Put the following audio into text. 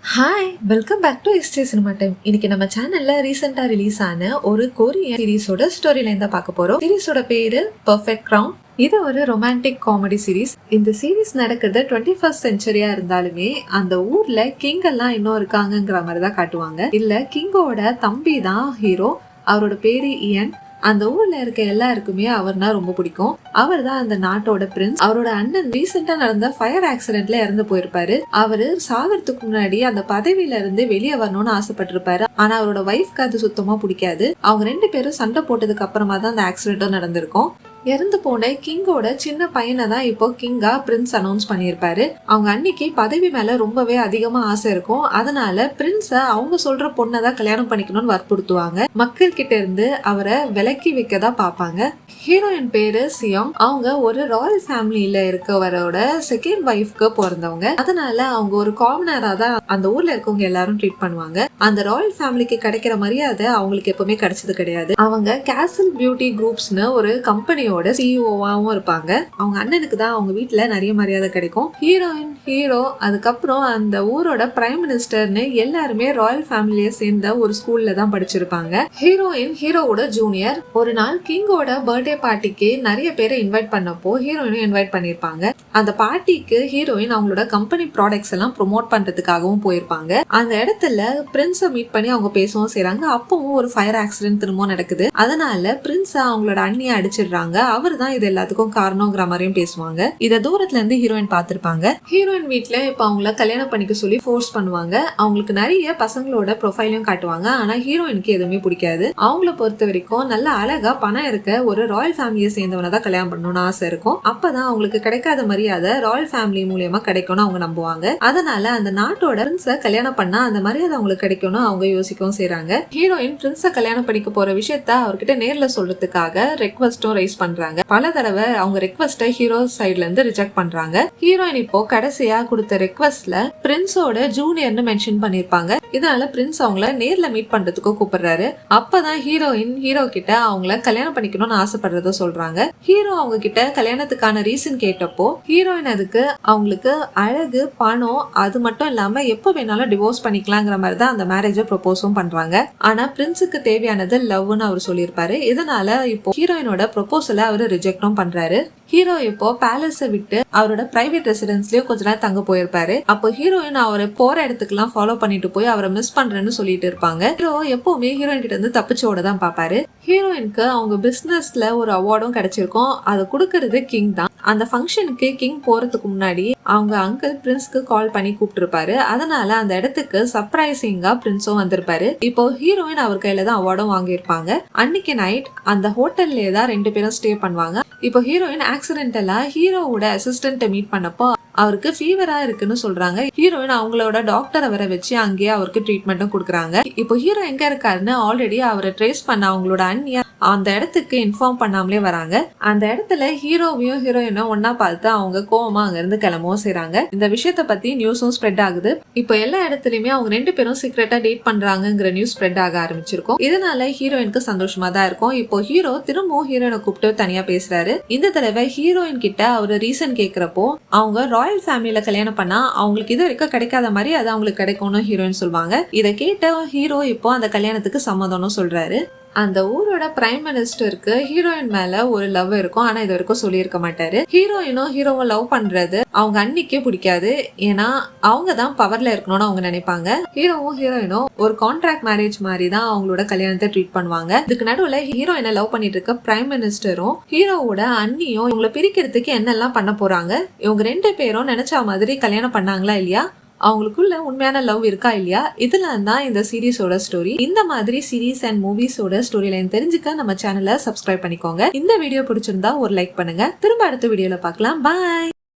Hi, welcome back to எஸ்டே cinema time. இன்னைக்கு நம்ம சேனல்ல ரீசெண்டா ரிலீஸ் ஆன ஒரு கொரியன் சீரிஸோட ஸ்டோரி லைன் தான் பார்க்க போறோம். சீரிஸோட பேரு பெர்ஃபெக்ட் கிரவுன். இது ஒரு ரொமான்டிக் காமெடி சீரிஸ். இந்த சீரிஸ் நடக்கிறது 21st செஞ்சுரியா இருந்தாலுமே அந்த ஊர்ல கிங் எல்லாம் இன்னும் இருக்காங்கிற மாதிரி தான் காட்டுவாங்க. இல்ல, கிங்கோட தம்பி தான் ஹீரோ. அவரோட பேரு இயன். அந்த ஊர்ல இருக்க எல்லாருக்குமே அவர்னா ரொம்ப பிடிக்கும். அவர் தான் அந்த நாட்டோட பிரின்ஸ். அவரோட அண்ணன் ரீசெண்டா நடந்த ஃபயர் ஆக்சிடென்ட்ல இறந்து போயிருப்பாரு. அவரு சாகிறதுக்கு முன்னாடி அந்த பதவியில இருந்து வெளியே வரணும்னு ஆசைப்பட்டிருப்பாரு. ஆனா அவரோட ஒய்ஃப்க்கு அது சுத்தமா பிடிக்காது. அவங்க 2 பேரும் சண்டை போட்டதுக்கு அப்புறமா தான் அந்த ஆக்சிடென்ட்டும் நடந்திருக்கும். இறந்து போன கிங்கோட சின்ன பையனை தான் இப்போ கிங்கா பிரின்ஸ் அனௌன்ஸ் பண்ணியிருப்பாரு. அவங்க அன்னைக்கு பதவி மேல ரொம்பவே அதிகமா ஆசை இருக்கும். அதனால பிரின்ஸ அவங்க சொல்ற பொண்ணை தான் கல்யாணம் பண்ணிக்கணும்னு வற்புறுத்துவாங்க. மக்கள் கிட்ட இருந்து அவரை விலக்கி வைக்கதான் பாப்பாங்க. ஹீரோயின் பேரு சியோங். அவங்க ஒரு ராயல் ஃபேமிலியில இருக்கவரோட செகண்ட் ஒய்ஃப்க்கு பிறந்தவங்க. அதனால அவங்க ஒரு காமனரா தான் அந்த ஊர்ல இருக்கவங்க எல்லாரும் ட்ரீட் பண்ணுவாங்க. அந்த ராயல் ஃபேமிலிக்கு கிடைக்கிற மரியாதை அவங்களுக்கு எப்பவுமே கிடைச்சது கிடையாது. அவங்க கேசல் பியூட்டி குரூப்ஸ்னு ஒரு கம்பெனி சிஇஓவாவும் இருப்பாங்க. அவங்க அண்ணனுக்கு தான் அவங்க வீட்டுல நிறைய மரியாதை கிடைக்கும். ஹீரோயின், ஹீரோ, அதுக்கப்புறம் அந்த ஊரோட பிரைம் மினிஸ்டர்னு எல்லாருமே ராயல் ஃபேமிலியை சேர்ந்த ஒரு ஸ்கூல்ல தான் படிச்சிருப்பாங்க. ஹீரோயின் ஹீரோவோட ஜூனியர். ஒரு நாள் கிங்கோட பர்த்டே பார்ட்டிக்கு நிறைய பேரை இன்வைட் பண்ணப்போ ஹீரோயினும் இன்வைட் பண்ணிருப்பாங்க. அந்த பார்ட்டிக்கு ஹீரோயின் அவங்களோட கம்பெனி ப்ராடக்ட்ஸ் எல்லாம் ப்ரொமோட் பண்றதுக்காகவும் போயிருப்பாங்க. அந்த இடத்துல பிரின்ஸை மீட் பண்ணி அவங்க பேசவும் செய்றாங்க. அப்பவும் ஒரு ஃபயர் ஆக்சிடென்ட் திரும்பவும் நடக்குது. அதனால பிரின்ஸ அவங்களோட அண்ணியை அடிச்சிடுறாங்க. அவர் தான் இது எல்லாத்துக்கும் காரணம்ங்கிற மாதிரியும் பேசுவாங்க. இத தூரத்துல இருந்து ஹீரோயின் பார்த்திருப்பாங்க. ஹீரோயின் வீட்டுல இப்ப அவங்கள கல்யாணம் பண்ணிக்க சொல்லி ஃபோர்ஸ் பண்ணுவாங்க. அவங்களுக்கு நிறைய பசங்களோட ப்ரொஃபைலையும் காட்டுவாங்க. ஆனா ஹீரோயினுக்கு எதுவுமே பிடிக்காது. அவங்கள பொறுத்த வரைக்கும் நல்ல அழகா பணம் இருக்க ஒரு ராயல் ஃபேமிலியை சேர்ந்தவனை தான் கல்யாணம் பண்ணணும்னு ஆசை இருக்கும். அப்பதான் அவங்களுக்கு கிடைக்காத மரியாதை ராயல் ஃபேமிலி மூலியமா கிடைக்கும்னு அவங்க நம்புவாங்க. அதனால அந்த நாட்டோட பிரின்ஸ கல்யாணம் பண்ணா அந்த மரியாதை அவங்களுக்கு கிடைக்கும்னு அவங்க யோசிக்கவும் செய்றாங்க. ஹீரோயின் பிரின்ஸ கல்யாணம் பண்ணிக்க போற விஷயத்த அவர்கிட்ட நேர்ல சொல்றதுக்காக ரெக்வஸ்டும் ரைஸ் பண்றாங்க. பல தடவை அவங்க ரெக்வஸ்ட ஹீரோ சைட்ல இருந்து ரிஜெக்ட் பண்றாங்க. ஹீரோயின் இப்போ கடைசியா கொடுத்த ரெக்வஸ்ட்ல பிரின்ஸோட ஜூனியர்னு மென்ஷன் பண்ணிருப்பாங்க. இதனால பிரின்ஸ் அவங்கள நேர்ல மீட் பண்றதுக்கு கூப்பிடுறாரு. அப்பதான் ஹீரோயின் ஹீரோ கிட்ட அவங்கள கல்யாணம் பண்ணிக்கணும்னு ஆசைப்படுறத சொல்றாங்க. ஹீரோ அவங்க கிட்ட கல்யாணத்துக்கான ரீசன் கேட்டப்போ ஹீரோயின் அதுக்கு அவங்களுக்கு அழகு, பணம், அது மட்டும் இல்லாம எப்ப வேணாலும் டிவோர்ஸ் பண்ணிக்கலாங்கிற மாதிரி தான் அந்த மேரேஜை ப்ரொபோஸும் பண்றாங்க. ஆனா பிரின்ஸுக்கு தேவையானது லவ்னு அவர் சொல்லியிருப்பாரு. இதனால இப்போ ஹீரோயினோட ப்ரொபோசல அவரு ரிஜெக்டும் பண்றாரு. ஹீரோ இப்போ பேலஸை விட்டு அவரோட பிரைவேட் ரெசிடென்ஸ்லயும் கொஞ்ச நேரம் தங்க போயிருப்பாரு. அப்போ ஹீரோயின் அவரை போற இடத்துக்கு எல்லாம் ஃபாலோ பண்ணிட்டு போய் அவரை மிஸ் பண்றேன்னு சொல்லிட்டு இருப்பாங்க. ஹீரோ எப்பவுமே ஹீரோயின் கிட்ட இருந்து தப்பிச்சோட தான் பாப்பாரு. ஹீரோயினுக்கு அவங்க பிசினஸ்ல ஒரு அவார்டும் கிடைச்சிருக்கும். அதை கொடுக்கறது கிங் தான். அந்த ஃபங்க்ஷனுக்கு கிங் போறதுக்கு முன்னாடி அவங்க அங்கிள் பிரின்ஸ்க்கு கால் பண்ணி கூப்பிட்டு இருப்பாரு. அதனால அந்த இடத்துக்கு சர்ப்ரைசிங்கா பிரின்ஸும் வந்திருப்பாரு. இப்போ ஹீரோயின் அவர் கையில தான் அவார்டும் வாங்கியிருப்பாங்க. அன்னைக்கு நைட் அந்த ஹோட்டல்லே தான் 2 பேரும் ஸ்டே பண்ணுவாங்க. இப்போ ஹீரோயின் ஆக்சிடென்டலா ஹீரோவோட அசிஸ்டன்ட் மீட் பண்ணப்போ அவருக்கு ஃபீவரா இருக்குன்னு சொல்றாங்க. ஹீரோயின் அவங்களோட டாக்டரை வர வச்சு அங்கேயே அவருக்கு ட்ரீட்மெண்ட்டும் கொடுக்குறாங்க. இப்போ ஹீரோ எங்க இருக்காருன்னு ஆல்ரெடி அவரை ட்ரேஸ் பண்ண அவங்களோட அண்ணியா அந்த இடத்துக்கு இன்ஃபார்ம் பண்ணாமலே வராங்க. அந்த இடத்துல ஹீரோவையும் ஹீரோயினும் ஒன்னா பார்த்து அவங்க கோவமா அங்க இருந்து கிளம்பவும் செய்றாங்க. இந்த விஷயத்த பத்தி நியூஸும் ஸ்ப்ரெட் ஆகுது. இப்போ எல்லா இடத்துலயுமே அவங்க 2 பேரும் சீக்ரெட்டா டேட் பண்றாங்கிற நியூஸ் ஸ்ப்ரெட் ஆக ஆரம்பிச்சிருக்கும். இதனால ஹீரோயினுக்கு சந்தோஷமா தான் இருக்கும். இப்போ ஹீரோ திரும்பவும் ஹீரோயினை கூப்பிட்டு தனியா பேசுறாரு. இந்த தடவை ஹீரோயின் கிட்ட அவரு ரீசன் கேக்குறப்போ அவங்க ராயல் ஃபேமிலியில கல்யாணம் பண்ணா அவங்களுக்கு இது வரைக்கும் கிடைக்காத மாதிரி அது அவங்களுக்கு கிடைக்கும்னு ஹீரோயின் சொல்லுவாங்க. இதை கேட்ட ஹீரோ இப்போ அந்த கல்யாணத்துக்கு சம்மதம்னு சொல்றாரு. அந்த ஊரோட பிரைம் மினிஸ்டருக்கு ஹீரோயின் மேல ஒரு லவ் இருக்கும். ஆனா இது வரைக்கும் சொல்லியிருக்க மாட்டாரு. ஹீரோயினும் ஹீரோவும் லவ் பண்றது அவங்க அன்னிக்கே பிடிக்காது. ஏன்னா அவங்க தான் பவர்ல இருக்கணும்னு அவங்க நினைப்பாங்க. ஹீரோவும் ஹீரோயினும் ஒரு கான்ட்ராக்ட் மேரேஜ் மாதிரி தான் அவங்களோட கல்யாணத்தை ட்ரீட் பண்ணுவாங்க. இதுக்கு நடுவுல ஹீரோயினை லவ் பண்ணிட்டு இருக்க பிரைம் மினிஸ்டரும் ஹீரோவோட அண்ணியும் இவங்களை பிரிக்கிறதுக்கு என்னெல்லாம் பண்ண போறாங்க, இவங்க 2 பேரும் நினைச்ச மாதிரி கல்யாணம் பண்ணாங்களா இல்லையா, அவங்களுக்குள்ள உண்மையான லவ் இருக்கா இல்லையா, இதெல்லாம் தான் இந்த சீரிஸோட ஸ்டோரி. இந்த மாதிரி சீரிஸ் அண்ட் மூவிஸோட ஸ்டோரி லைன் தெரிஞ்சுக்க நம்ம சேனலை சப்ஸ்கிரைப் பண்ணிக்கோங்க. இந்த வீடியோ பிடிச்சிருந்தா ஒரு லைக் பண்ணுங்க. திரும்ப அடுத்த வீடியோல பார்க்கலாம். பாய்.